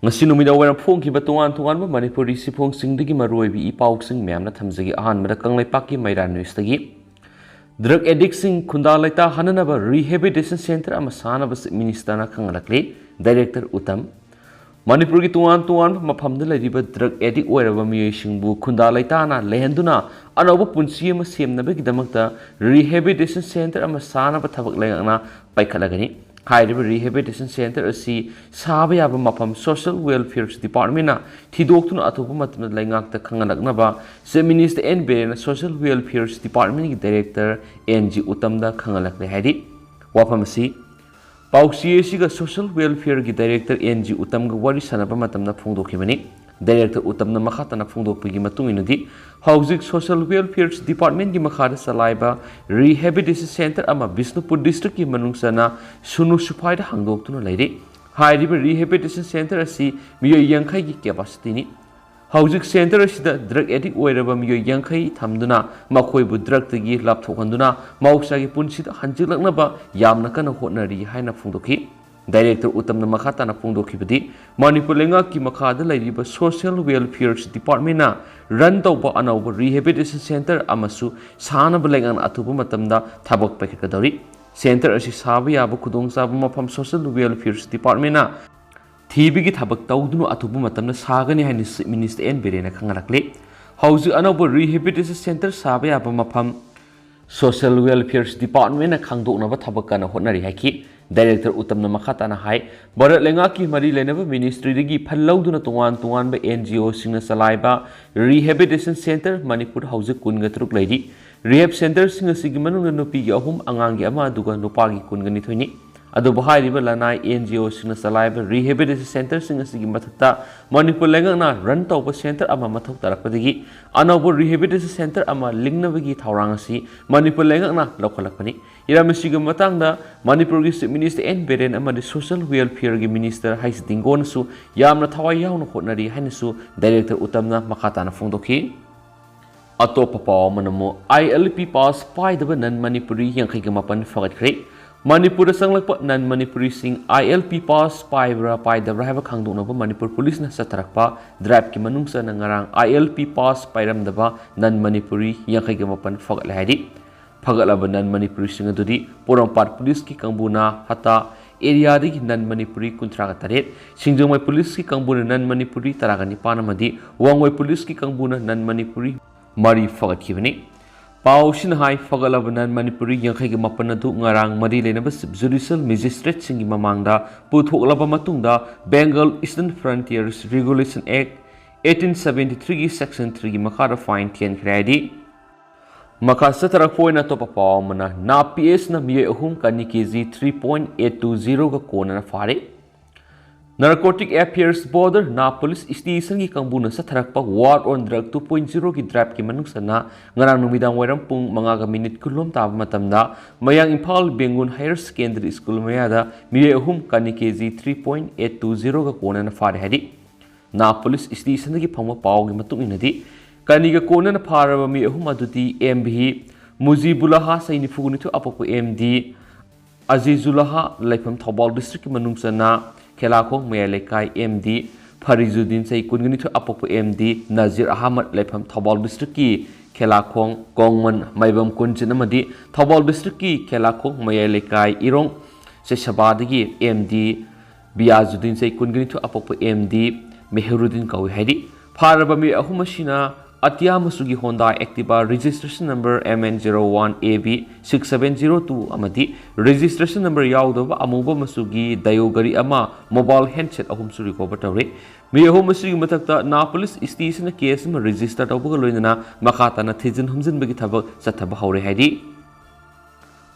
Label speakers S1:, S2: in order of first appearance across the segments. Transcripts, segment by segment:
S1: ngasi numida wera phong ki batuan tuan ba Manipuri sifong singdigi maroi bi ipau sing memna thamjagi ahan mada kanglai pakki maira news tagi drug addict sing khunda laita hanana ba rehabilitation center ama sana ba minister na khangalakli director utam Manipur ki tuan mafamda lariba drug addict oiraba miyoi singbu khunda laita na lehenduna anauba punsi ama semna ba gidamakta rehabilitation center ama sana ba thabak laingna paikhalagani Hairiba Rehabilitation Center asi sabi yaba mapam Social Welfare Department na thidoktu na atupa matna laingak ta khangalakna ba se Minister NB na Social Welfare Department ki Director NG Utamda khangalakle haidi wapam asi pausi asi ga Social Welfare ki Director NG Utam ga wari sanaba matamna phongdokhibani Director Utamna makhatana phongdokpigi matung inudi Houzik Social Welfare Department ki makhada salaiba Rehabilitation Center ama Bisnupur District ki manungsana sunu supaida hangdoktuna lairi hairiba Rehabilitation Center asi miyoi yankhai ki capacity ni Houzik Center asida drug addict oiraba miyoi yankhai thamduna makhoibu drug tagi lapthokhanduna mausa ki punsida hanjilaknaba yamna kana hotnari haina phongdokhi Director Utamna Makhatana Phongdokhibadi Manipur Lenga ki makhada laiba Social Welfare Department na run tawba anauba Rehabilitation Center amasu sana balengan atuba matamda thabak paikadari Center asi sabi yaba khudong saba mafam Social Welfare Department na thibi gi thabak tawdunu atuba matamda sagani hani Minister N Berena khangarakle hauju anauba Rehabilitation Center sabi yaba mafam Social Welfare Department na khangdokna ba thabak kana hotnari haki Director Utamna Makhatana Hai Bharat Lenga ki mari lenaba ministry digi phalauduna tungan ba NGO singna salaiba Rehabilitation Center Manipur House kunga truk laidi Rehab Center singa sigi manungna nupi gi ahum angangi ama duga nupagi kunga ni thoini adu bahai riba lanai NGO singna salaiba Rehabilitation Center singa sigi mathakta Manipur Lenga na run tawba center ama mathok tarakpadagi anaubo Rehabilitation Center ama lingnabagi thawrangasi Manipur Lenga na lokhalakpani Iramisiga matangda Manipur gi Minister N Beren amadi Social Welfare gi Minister Hais Dingon su yamna thawai yauna hotnari hainasu Director Utamna Makhatana phongdokhi atopa paw manamo ILP pass paidaba nan Manipuri yankhai ga mapan fagatkhre Manipur sanglakpa nan Manipuri sing ILP pass paibra paidabra haba khangdoknaba Manipur Police na satarakpa drive ki manungsa na ngarang ILP pass pairamdaba nan Manipuri yankhai ga mapan fagatle haidi Pagalaba nan Manipuri singa dudi Porampat Police ki kangbuna hata area di nan Manipuri kuntra taret Singjomai Police ki kangbuna nan Manipuri taragani panamadi Wangwai Police ki kangbuna nan Manipuri mari fagat kibani Pau sinhai fagalaba nan Manipuri yankhai ga mapanadu ngarang mari lenaba judicial magistrate singi mamangda puthoklaba matungda Bengal Eastern Frontiers Regulation Act 1873 gi section 3 gi makhara fine 10 kredi Makasa tarakpoina to papaw mana na PS na miyoi ahum kani kg 3.820 ka kona na fare Narcotic Affairs Border na police station ki kangbuna sa tarakpa War on Drug 2.0 ki drive ki manungsa na ngarang numidang wairam pung mga minute kulom taba matamda mayang Impal Bengun Higher Secondary School mayada miyoi ahum kani kg 3.820 ka kona na fare hadi na police station ki phangma paw gi matung inadi Kaniga kona na paraba mi ahum aduti MB Mujibulaha sainifugunitu apopo MD Azizulaha laifam Thobal District manungsa na Kelakong Mayalekai MD Farizudin sai kungunitu apopo MD Nazir Ahmad laifam Thobal District ki Kelakong Kongman Maibam Kunjinamadi Thobal District ki Kelakong Mayalekai Irong se Shabadagi MD Biazudin sai kungunitu apopo MD Meherudin kawi haidi Paraba mi ahum asina Atia Masugi Honda Activa registration number MN01AB 6702 amadi registration number yaudaba amuba Masugi Dayogari ama mobile handset ahum suri ko batawre mi ahum Masugi matakta na police station case ma register tawba loinana makata na thijin humjin bagi thabak sathaba haure haidi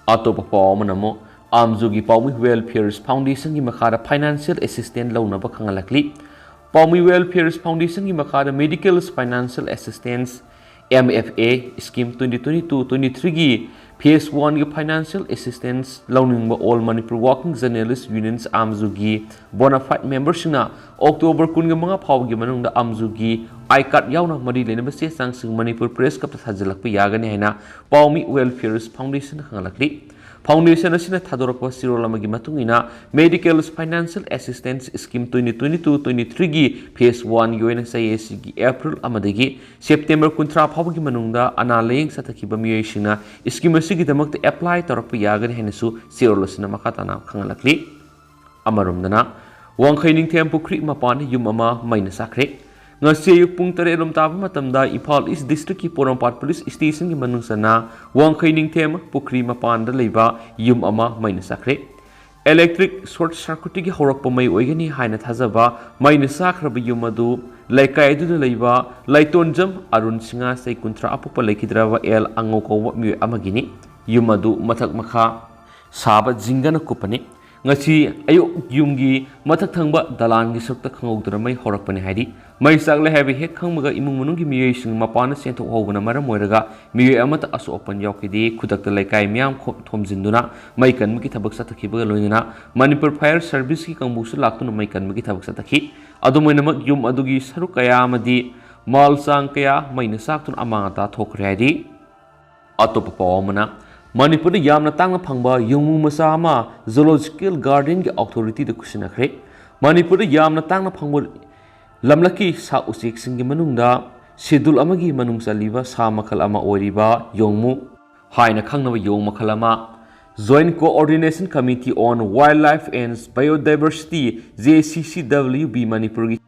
S1: atopa pamanamo amzugi Paumi Welfare Foundation gi makara financial assistance launa ba khangalakli Paumi Welfare Foundation ki makhada Medical Financial Assistance MFA Scheme 2022-23 ki Phase 1 ki Financial Assistance launingba All Manipur Working Journalists Unions amzugi Bonafide members na October 10 ki mga phaw gi manungda amzugi iCard yauna mari lenaba se sangsing Manipur Press Club thajalakpa yagani haina Paumi Welfare Foundation khangalakli foundation असिना थादोरकवा सिरोल अमगी मतुंगिना medical financial assistance scheme 2022-23 गी phase 1 गी ओइना साइएसी गी अप्रैल अमदगी September 19 फावगी मनुंगदा अना Laing सतखिबा मियोइसिना scheme असिगी दमकते apply तौरप यागन हेनसु सिरोल असिना मखाताना खंगलकली अमरुमदना वांखै Ningthem पुख्री मपान yum अमा मैना Sakhare ngasi ayuk pung tare lom taba matamda Imphal East District ki Porompat Police Station ki manungsana wangkhai ningthem pukri mapan da leiba yum ama maina sakre electric short circuit ki horak pamai oigani haina thajaba maina sakraba yum adu laikai du leiba laitonjam arun singa sai kuntra apupa laikhidrawa el ango ko mi amagini yum adu mathak makha saba jingana kupani ngasi ayuk yumgi mathak thangba dalan gi sakta khangogdra mai horakpani haidi mai sakle habi hek khangmaga imung munungi miyoi sing mapana senthok hobuna maram moiraga miyoi amata asu open yaukidi khudakta laikai myam khop thomjinduna mai kanmiki thabak satakhiba loinana Manipur Fire Service ki kangbusu laktuna mai kanmiki thabak satakhi adumoinamak yum adugi saru kaya amadi mal sang kaya maina saktun amangata thokre haidi atopa pawamana Manipur yamna tangna phangba yungmu masa ama zoological garden ki authority de kusinakre Manipur yamna tangna phangba lamlaki sa usik singi manungda schedule amagi manungsa liba sa makhal ama oriba yongmu haina khangnaba yong makhal ama Joint Coordination Committee on Wildlife and Biodiversity JCCWB Manipur gi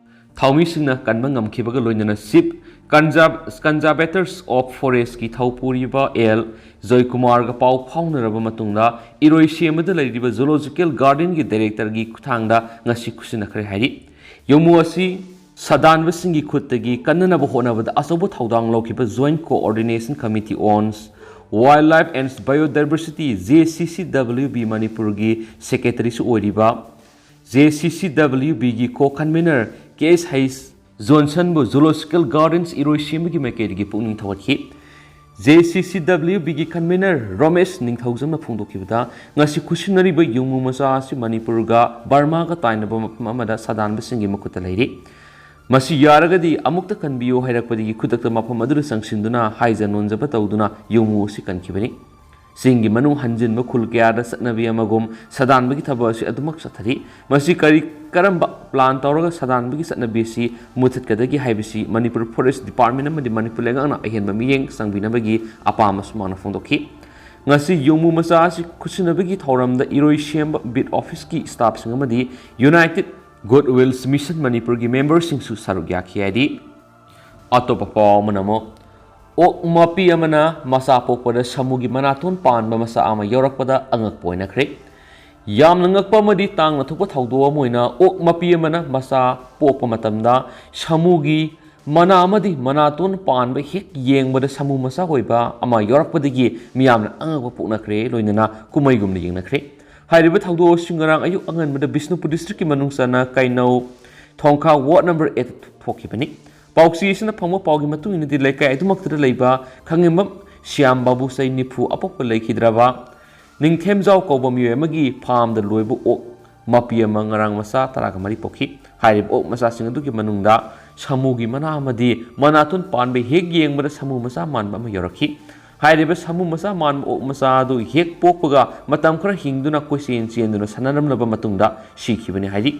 S1: Thaumi singna kanba ngamkhibaga loinana sip Conservators of Forest ki Thaupuriba L Joy Kumar ga pau phaunaraba matungda iroi semada leiriba zoological garden gi director gi kuthangda ngasi kusinakre hairi yomu asi sadanba singi khuttagi kannanaba honabada asobo thaudang lokhiba Joint Coordination Committee on Wildlife and Biodiversity JCCWB Manipur gi secretary su oiriba JCCWB gi co-convener Case Hayes Johnson bu Zoological Gardens iroi semagi maikeri gi pungning thawathi JCCWB gi convener Ramesh Ningthaujamna phungdokhibada ngasi kusinari ba yungmu masa asi Manipur ga Burma ga tainaba mafam amada sadan basingi makuta leiri masi yaragadi amukta kanbiyo hairakpadi gi khudakta mafam adu sangsinduna haiza nonjaba tawduna yungmu si kankhibani singi manu hanjin ma khul kya da satnabi amagum sadan bagi thaba si adumak sathari masi kari karamba plan tawraga sadan bagi satnabi si muthat kadagi haibisi Manipur Forest Department amadi Manipur lengana ahen mamiyeng sangbina bagi Apan asmana phongdokhi ngasi yungmu masa si khusinabagi thoramda iroi semba bid office ki staff sing amadi United Goodwill's Mission Manipur gi members sing su sarugya khiyadi atopa pamanamo Ok mapi amana masa pokpada samugi manaton panba masa ama yorakpada angak poinakre yam nangakpa madi tang na thukpa thaudo moina ok mapi amana masa pokpa matamda samugi mana amadi manaton panba hek yengbada samu masa hoiba ama yorakpadagi miyamna angakpa poknakre loinana kumaigumna yengnakre hairiba thaudo singarang ayu anganbada Bishnupur district ki manungsana kainau thongkha ward number 8 thokibani Pauksi isina phangma paugi matu inidi laikai adumaktra leiba khangimam Shyam Babu sai nipu apokpa leikhidraba ningthem jaw koba miyo amagi farm da loibu ok mapi ama ngarang masa taraga mari pokhi hairib ok masa sing adu ki manungda samugi mana amadi manatun panbe hek yengbada samu masa manba ma yorakhi hairiba samu masa man ok masa adu hek pokpaga matam khara hingduna koisen chenduna sanaramlaba matungda sikhibani hairi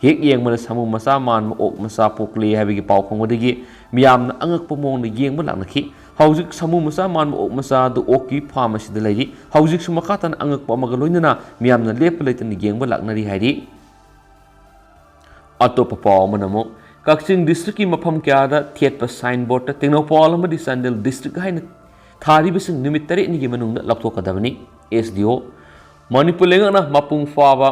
S1: hek yengmana samu masa man ok masa pokli habigi pau khongodagi miyamna angakpa mongna yengba laknakhi haujik samu masa man ok masa du oki pharmacy da leiri haujik su makatan angakpa amaga loinana miyamna lepa leitana yengba laknari hairi atopa paw manamo Kakching district ki mafam kya da thietpa signboard ta Tengnopal amadi Sandel district haina tharibasing numit tare ni gi manungda lapthokadabani SDO Manipur lengana mapung faba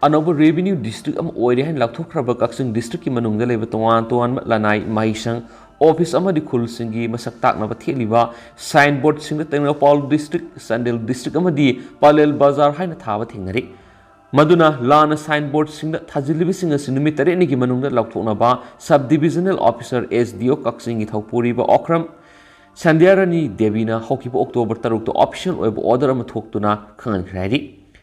S1: Anoba revenue district am oire han lakthokraba Kakching district ki manungda leba towan lanai mahisang office amadi khul singi masak takna ba theliba signboard singda Tengnopal district Sandel district amadi Palel bazar haina thaba thingnari Maduna lana signboard singda thajilibi singa sinumi tare ni gi manungda lakthokna ba subdivisional officer SDO Kakching gi thawpuri ba okram Sandhyarani Devina hokiba October 3 to official web order am thoktuna khangan khrari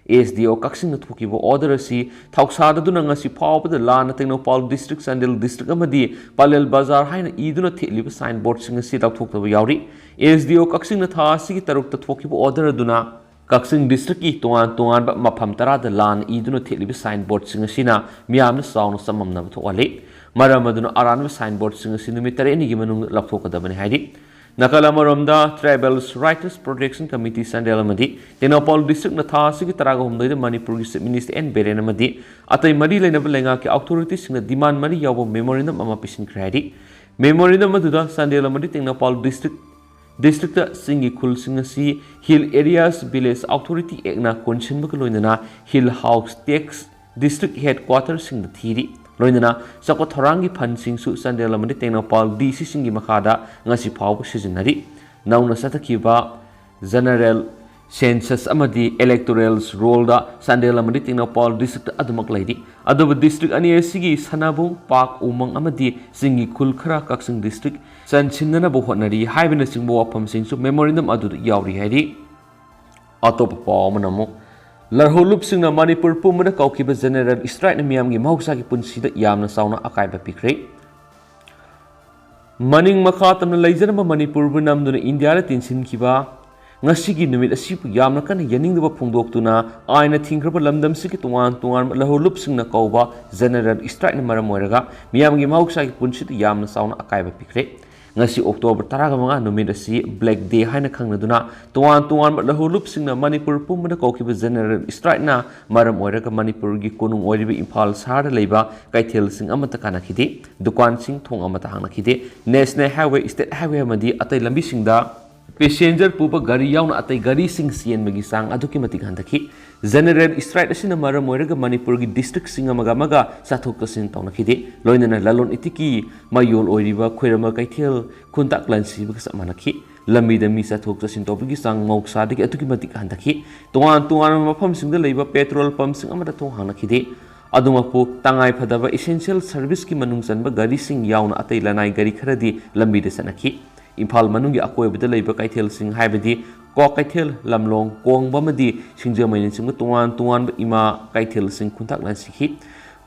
S1: SDO Kakching thokiba order asi thauksada duna ngasi phawbada lana Tengnopal district Sandel district amadi Palel bazar haina iduna theliba signboard singa si lakthokta yauri SDO Kakching na tha si gi taruk ta thokiba order duna Kaksing district ki tuan ba mafam tarada lan iduna thelibi signboard singa sina miyamna sawna samamna thawale maramaduna aranba signboard singa sinu mitare ni gi manung laphokadabani haidi nakala maromda tribals writers protection committee sandel madi tenopol district na tha sigi taraga humdai manipur gi minister en berena madi atai mari leina lenga ki authorities singa demand mari yawo memorandum ama pisin kredi memorandum aduda sandel madi tenopol district singi khul singa si hill areas village authority ekna consent ba loinana hill house tax district headquarters sing the thiri loinana sako thorangi phan sing su sandel madi tenopal dc singi makada ngasi phaw sijinari nauna satakhiba general census amadi electorals roll da sandel amadi tenopal district adumak laidi aduba district ani sigi sanabung park umang amadi singi khul khara kaksing district san chinna bo honari haibina singbo wafam singsu memorandum adu yauri hairi atop pawmanamu larholup singna manipur pumada kaukiba general strike na miyam gi mahuksa gi punsida yamna sauna akaiba pikre maning makhatam na leijarama manipur bu namduna india la tinsin kiba ngasigi numit asipu yamna kan yaningdaba phongdoktuna aina thingkraba lamdam sigi tuan laholup singna kauba general strike na maram oiraga miyam gi mahuksa gi punsida yamna sauna akaiba pikre ngasi october taraga manga numit asi black day haina khangnaduna tuan laholup singna manipur pumada kaukiba general strike na maram oiraga manipur gi konung oiribi imphal sar leiba kaithel sing amata kana khide dukan sing thong amata hangna khide national highway state highway amadi atai lambi singda passenger puba gari yauna atai gari sing sien magi sang aduki matik handaki general strike asina maram oiraga manipur gi district sing amaga sathok tasin tawna khide loinana lalon itiki mayol oiriba khoirama kaithel khuntak lansi bi samanaki lambi da mi sathok tasin tawbi sang ngoksa diki aduki matik handaki tuan mafam singda leiba petrol pump sing amada thong hangna khide adumapu tangai phadaba essential service ki manung chanba gari sing yauna atai lanai gari kharadi lambi da sanaki imphal manungi akoibada leiba kaithel sing haibadi ko kaithel lamlong kongba madi singjamain sing tuan ima kaithel sing khuntak lan sikhi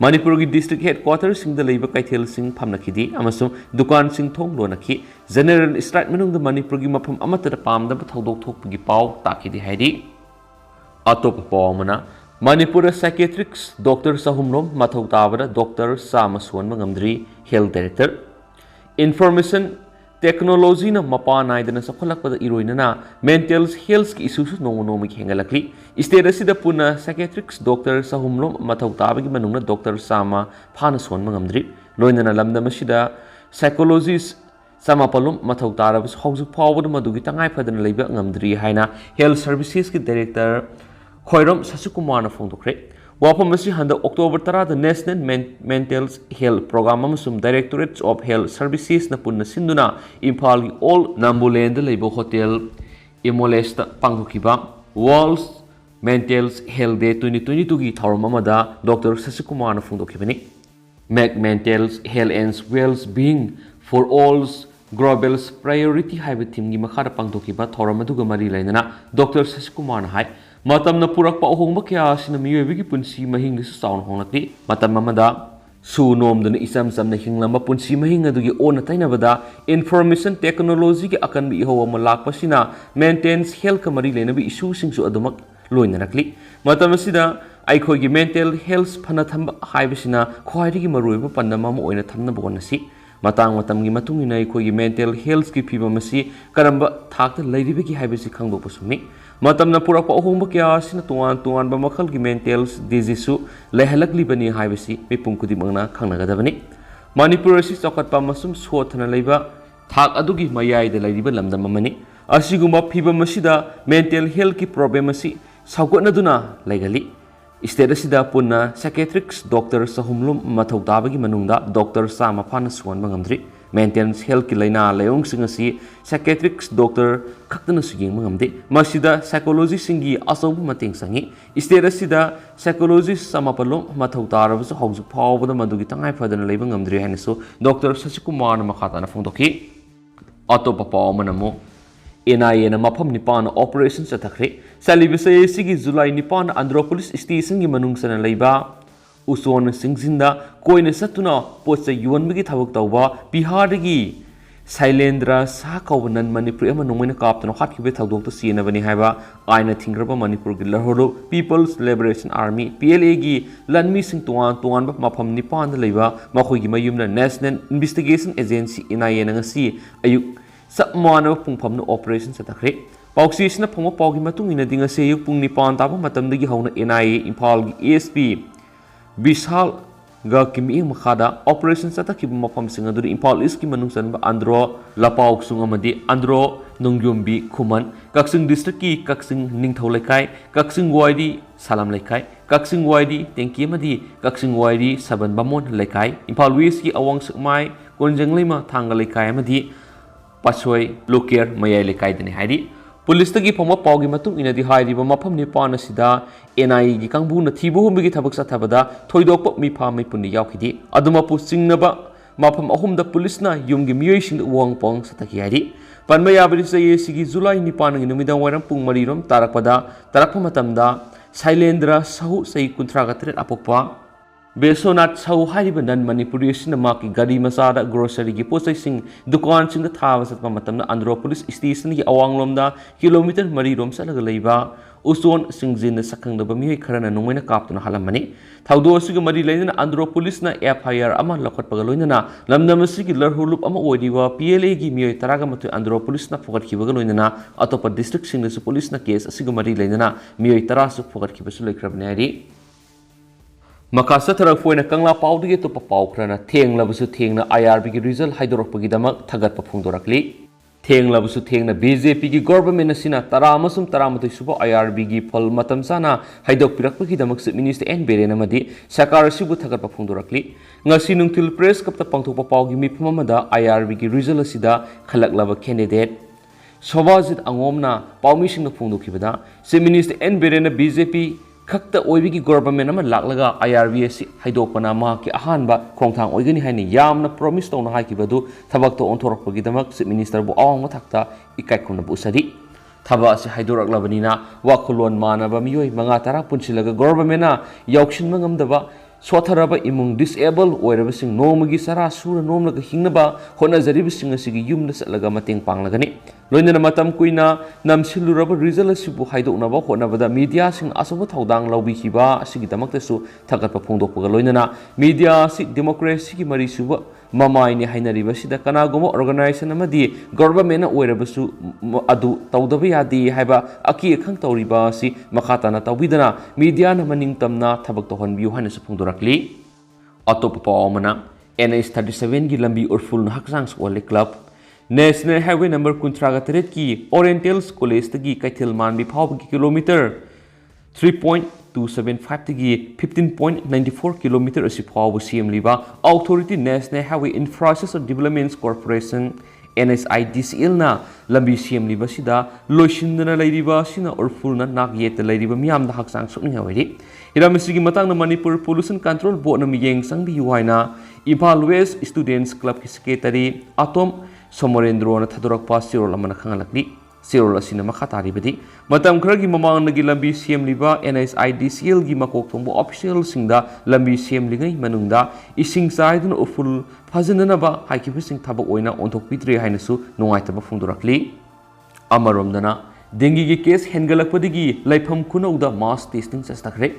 S1: manipur gi district headquarters sing da leiba kaithel sing phamna khidi amasung dukan sing thong lonaki general strike manung da manipur gi mafam amata pamda thodok thokpagi paw takidi haidi atop pawmana manipur psychiatrics dr sahumrom mathau tabada dr samaswan mangamdri health director information technology na mapana idana sakholakpada iroinana mental health ki issues nomi hengalakli state asida puna psychiatrics dr sahumlom mathau tabagi manungna dr sama phana son mangamdri loinana lamdam asida psychologist sama palum mathau tarabus hauju phawbud madugi tangai phadana leiba ngamdri haina health services ki director khoirom sasukumar na phongdokre wafam asi handa october tara the national mental health program amasum directorates of health services na punna sinduna imphal gi all nambuland leibo hotel imolesta panghukiba world mental health day 2022 gi thorum amada dr sasikumar na phongdokibani make mental health and well being for all's global priority haiba theme gi makhara pangdhokiba thorum aduga mari lainana dr sasikumar na hai matamna purakpa ohongba kya sina miyoibigi punsi mahing su saun honglakli matam amada su nomduna isam samna hinglamba punsi mahing adugi ona tainabada information technology ki akan bi ho ma lakpa sina maintenance health ka mari lenabi issue singsu adumak loinarakli matam asida aikhoi gi mental health phana thamba haibisina khwairi gi maruiba pandama mo oina thamna bonasi matang matam gi matungina aikhoi gi mental health ki phibamasi karamba thakta leiribigi haibisi khangdokpa sumi matamna purakpa ohongba kya sina tuan ba makhal gi mental disease su lehalakli bani haibisi mipum kudi mangna khangnagadabani manipur si chokatpa masum sothana leiba thak adugi mayai de leiriba lamdam amani asiguma phibam asida mental health ki problem asi saugotnaduna legali state asida punna psychiatrics dr sahumlum mathau tabagi manungda dr sama phana suan mangamdri maintenance health ki leina leong singasi psychiatrics doctor khakdana suging mangamde masida psychology singi asobu mating sangi state asida psychologist samapalom mathau tarabsu hauju phawbada madugi tangai phadana leiba ngamdri hainasu dr sasikumar na makhata na phongdoki atopa pawmanamo NIA na mafam nipan operation chathakre salibise sigi July nipan Andhropolis station gi manung sana leiba uson singzinda koina satuna pocha yuanbigi thabak tawba Bihar gi Sailendra Sa Kaubanan Manipur ama nungmai na kaptano hatkibe thagdokta sienabani haiba aina thingraba Manipur gi Larholo People's Liberation Army PLA gi lanmi sing tuan ba mafam nipan da leiba makhoi gi mayumna National Investigation Agency NIA na ngasi ayuk sapmana pungpham na operation sa takhre pauksi sina phangwa paugi matung ina dinga se ayuk pung nipan taba matam dagi hauna NIA Imphal gi ASP Bishal ga kimi makhada operation sa takib mafam singa duri Imphal East ki manung san ba andro lapau sung amadi andro nongyombi khuman kaksing district ki kaksing ningthau lekai kaksing waidi salam lekai kaksing waidi tengki amadi kaksing waidi saban bamon lekai Imphal West ki awang sukmai konjenglima thanga lekai amadi pasoi loker mayai lekai dani haidi police तगी फम पाउगी मतुंग इनदी हाइरिबा मफम निपान असिदा NI गी कांगबु न थिबु हुमगी थबक सथबदा थोइदोप मिफा मैपुनि यावखिदि अदुमा पुसिंगनबा मफम अहुमदा पुलिसना युमगी मियोइसिंग वंग पोंग सतकी हाइरि पनबा याबरि सये सिगी जुलाई निपान गी नुमिदा वरम पुंग मरिरोम तारकपा मतमदा साइलेंद्रा सहु सई कुंथ्रा गतरे अपोपा बेसोनाथ साउ हाइरिबा नन मणिपुरी सिना माकी गाड़ी मसादा ग्रोसरी की पोसै सिंग दुकान सिंग थावा सतपा मतमना आंध्र पुलिस स्टेशन की अवांगलोमदा किलोमीटर मरी रोम सलग लैबा उचोन सिंगजिन सकंगदबा मिय खरना नोंमैना कापतुना हालमनी थाउदो सिग मरी लैना आंध्र पुलिस ना एफआईआर अमा लखटपगा लोइना लमदम सिग लरहुलुप अमा ओइदिवा पीएलए की मिय तरागा मथु आंध्र पुलिस ना फोगटखिबगा लोइना अतोप डिस्ट्रिक्ट सिंगसु पुलिस ना केस सिग मरी लैना मिय तरासु फोगटखिबसु लैख्रबने हारि मकासा थरक फोइना कंगला पाउदगी तो पाउ खरना थेंगलबसु थेंगना आईआरबी की रिजल्ट हाइदोरकपगी दमक थगत फोंदोरकली थेंगलबसु थेंगना बीजेपी की गवर्नमेंट असिना तरामसुम तरामथै सुबो आईआरबी की फल मतम साना हाइदोकपिरकपगी दमक चीफ मिनिस्टर एन बेरेन अमदी सरकार सिबु थगत फोंदोरकली ngasi nungtil press kapta pangthokpa paugi mifam amada IRB की रिजल्ट असिदा खलकलबा कैंडिडेट सोबाजित अंगोमना पाउमिसिंग फोंदोखिबदा chief minister N Biren BJP खक्ता ओइबिगी गवर्नमेंट अमा लाकलगा IRB असि हाइदोकपना मा की अहानबा खोंथांग ओइगनि हाइनि यामना प्रॉमिस तौना हाइकिबदु थबक तो ओंथोरकपगी दमक चीफ मिनिस्टर बु आवंग थक्ता इकाइखुन बुसदि थबा असि हाइदोरकलबनिना वाखुलोन मानबा मियोइ मंगा तारा पुनसिलगा गवर्नमेंटना याउक्सिन मंगमदबा सोथरबा इमुंग डिसेबल ओइरबसिंग नोमगी सरा सुर नोमलगा हिंगनबा होनजरिबसिंग असिगी युमदा चलगा मतेंग पांगलगनि लोइनना मतम कुइना नमसिलुरबा रिजल्ट असिबु हाइदोकनबा होनबदा मीडिया सिंग असब थौदांग लौबिखिबा असिगी दमक्तसु थगतपा फोंदोकपगा लोइनना मीडिया सि डेमोक्रेसी की मरिसुबा ममाइनि हाइनरिबसिदा कनागुमो ऑर्गेनाइजेशन अमदी गवर्नमेंट ओइरबसु अदु तौदबा यादि हाइबा अकी अखंग तौरिबा सि मखाताना तौबिदना मीडिया न मनिंग तमना थबक तोहनबियु हाइनसु फोंदोरकली अतोप पावमना NH 37 की लंबी उर्फुल हकसांग सोले क्लब नेशनल हाईवे नंबर 53 की ओरिएंटल्स कॉलेज तगी कैथल मानबी फाव की किलोमीटर 3.275 तगी 15.94 किलोमीटर असि फाव सीएमलीबा authority national highway infrastructure development corporation NSIDCL ना लंबी सीएमलीबा सिदा लोइसिनदना लैरिबा सिना उर्फुलना नागयेत लैरिबा मियामदा हकसांग सोनिंग हवैदि हिरामसिगी मतंग मणिपुर पोल्यूशन कंट्रोल बोर्ड न मियेंग संगबि युवाइना इम्फाल वेस्ट स्टूडेंट्स क्लब की सेक्रेटरी अतोम सोमरेंद्रो न थदोरकपा सिरोल अमना खंगलकली सिरोल असिना मखा तारिबदि मतम खरगी ममांगनगी लंबी सीएमलीबा NSIDCL की मकोक थोंबो ऑफिशियल सिंगदा लंबी सीएमलिंगै मनुंगदा इसिंग चाइदन उफुल फजननबा हाइकिबसिंग थबक ओइना ओंथोकपिद्रे हाइनसु नोंगाइतबा फोंदोरकली अमरोमदना डेंगी की केस हेनगलकपदगी लाइफम खुनौदा मास टेस्टिंग सस्तखरे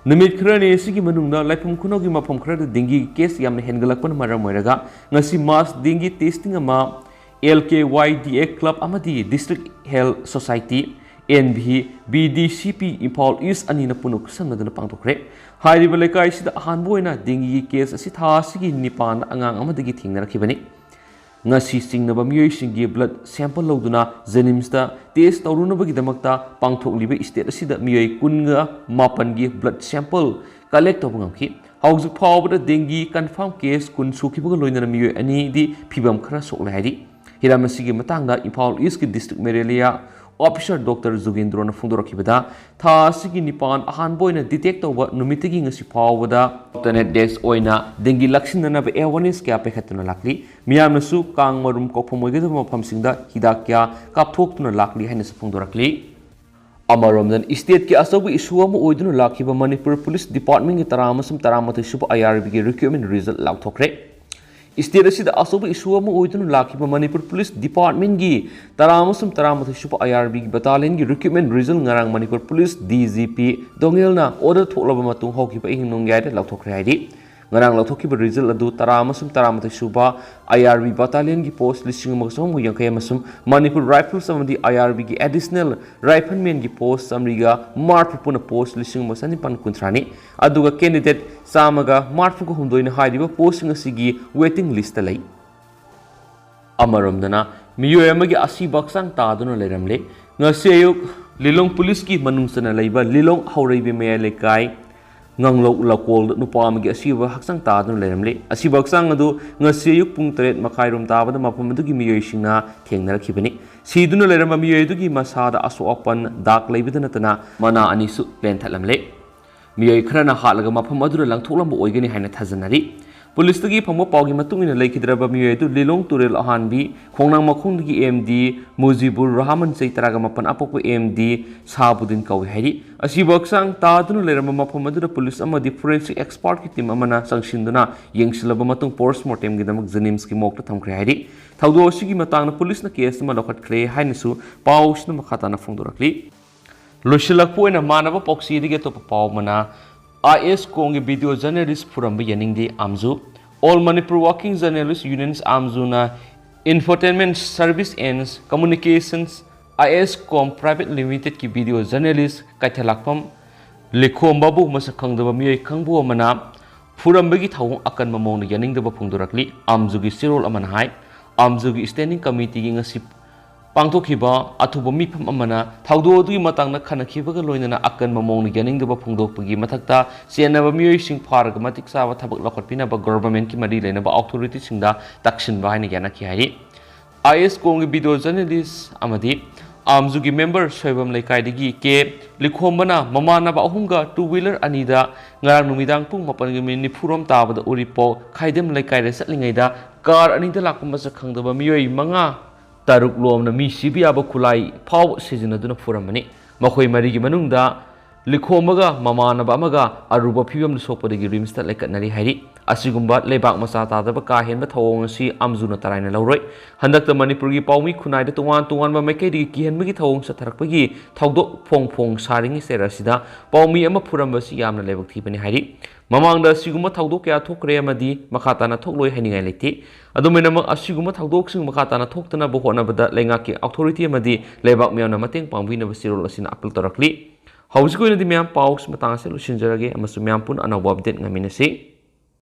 S1: नमित खरने सिगी मनुंगदा लाइफम खुनौगी मफम खरद डेंगी केस यामने हेनगलकपन मरम ओइरगा ngasi मास डेंगी टेस्टिंग अमा LKYDA क्लब अमदी district health society NB BDCP Imphal east अनिन पुनुक संगदन पांथोखरे हाइरिबा लेकाइसिदा अहानबोइना डेंगी केस असि थासिगी निपान अंगांग अमदगी थिंगनरखिबनि ngasi singnaba miyoisingi blood sample loduna jenims da test tawrunabagi damakta pangthokliba state asida miyoi kunga mapan gi blood sample collect tawbangki hauju phawbada dengue confirm case kun sukibaga loinana miyoi ani di phibam khara sokla haidi hiramasi gi matangda Imphal East ki district malaria officer Dr. Zugendro na phungdorakibada tha sigi nipan ahan boina detect tawba numitigi ngasi phawbada internet desk oina dengue laksinna ba awareness kya pekhatuna lakli miyamna su kang marum kokphomoige da mafam singda hidak kya kapthoktuna lakli haina su phungdorakli अमरोमदन state की असब issue ओइदुन लाखिबा Manipur police department की तरामसम तरामथै सुब IRB की रिक्रूटमेंट रिजल्ट लाउथोखरे स्टेट असिदा अचौब इशू अमा ओइदुना लाखिबा मणिपुर पुलिस डिपार्टमेंट की 30 सुप IRB की बटालियन की recruitment result ngarang Manipur police DGP दोंगेलना ऑर्डर थोकलबा मतुंग हौकिबा इहिंग नोंग्याइदे लौथोखरे हाइदि ngarang लौथोखिबा रिजल्ट अदु 30 सुबा IRB बटालियन की पोस्ट लिस्टिंग मगसोम यांकै अमसुम मणिपुर राइफल्स अमदी IRB की एडिशनल राइफलमैन की पोस्ट अमरिगा मार्फपुना पोस्ट लिस्टिंग मगसनि पन कुंथ्रानी अदुगा कैंडिडेट सामगा मार्फुगा हुंदोइना हाइदिबा पोस्टिंग असिगी वेटिंग लिस्ट लई अमरमदना मियोय अमगी असि बक्सांग तादुना लेरमले ngasi ayuk lilong पुलिस की मनुंगसना लैबा लिलोंग हौरैबे मेय लेकाय nganglok lakol nupa amagi asiba haksang taadun leramle asiba haksang adu ngasi ayuk pung 3 makhairum tabada mapam adugi miyoi singna thengnarakibani siduna lerama miyoi adugi masada Asok Apan dak leibidana tana mana anisu Lenthatlambada miyoi khrana halaga mapam adura langthoklamba oigani haina thajanari police तगी फंगो पावगी मतुंगिना लेखिद्रबा मियोयदु लिलोंग तुरेल अहानबी खोंगनांग मखोंदगी MD मुजिबुर रहमान चैतरागा मपन अपोपो MD साबुद्दीन कौवे हैरी असिबक्सांग तादुनु लेरम मफम अदुदा पुलिस अमदी फोरेंसिक एक्सपर्ट की टीम अमना संगसिंदुना यंगसिलबा मतुंग पोस्टमार्टम गिदमक जनिम्स की मोक्ता थमख्रे हैरी थौदो असिगी मतांगना पुलिसना केस मा लखटख्रे हाइनसु पाउसना मखाताना फोंदोरकली लोशिलकपोइना मानव पॉक्सीदिगे तो पाव मना IS Kongi video journalist from Yaningdi Amzu All Manipur Working Journalists Unions Amzuna Infotainment Service and Communications IS Kom Private Limited ki video journalist Kaithalakpam Likhom Babu Masakhangdaba Miyoi Khangbu Amana Furambagi Thawong Akan Mamong Yaningdaba Phungdurakli Amzugi Sirol Amanhai Amzugi Standing Committee gi ngasi पांथोखिबा अथुब मिफम अमना थाउदोदुगी मतांगना खनखिबगा लोइनना अकन ममोंग यानिंगदबा फुंगदोकपगी मथक्ता सेनबा मियोइसिंग फारग मतिक साबा थबक लखटपिनबा government की मरी लेनबा authority सिंगदा तक्सिनबा हाइना यानाखि हाइरि IS कोंग वीडियो जर्नलिस्ट अमदी आमजुगी मेंबर सोयबम लेकाइदगी के लिखोमबना ममानबा अहुमगा 2 व्हीलर अनिदा ngarang numidag pung 9:40 ताबदा उरिपो खाइदम लेकाइदे सटलिङैदा कार अनिदा लाकपमा सखंगदबा मियोइ मंगा Taruk lom na mi sibiaba kulai pau sizinaduna furamani makhoi marigi manungda likhomaga mamanaba amaga aruba phibam sokpadagi rimsta lekatnari hairi asigumba lebak masa tadaba ka henba thawong si amzuna taraina lawroi handakta manipur gi paumi khunai da tungan ba mekai di ki henbagi thawong sa tharakpagi thawdo phong saringi serasida paumi ama furamba si yamna lebak thibani hairi mamangda siguma thawdo kya thokre amadi makhatana thokloi haningai leti adumena ma asiguma thawdok sing makhatana thoktana bo hona bada lenga ki authority amadi lebak miyana mateng pangwina basirol asina apil torakli hausi ko ina di miyam paus matang se lusinjarage amasu miyam pun anawa update ngaminasi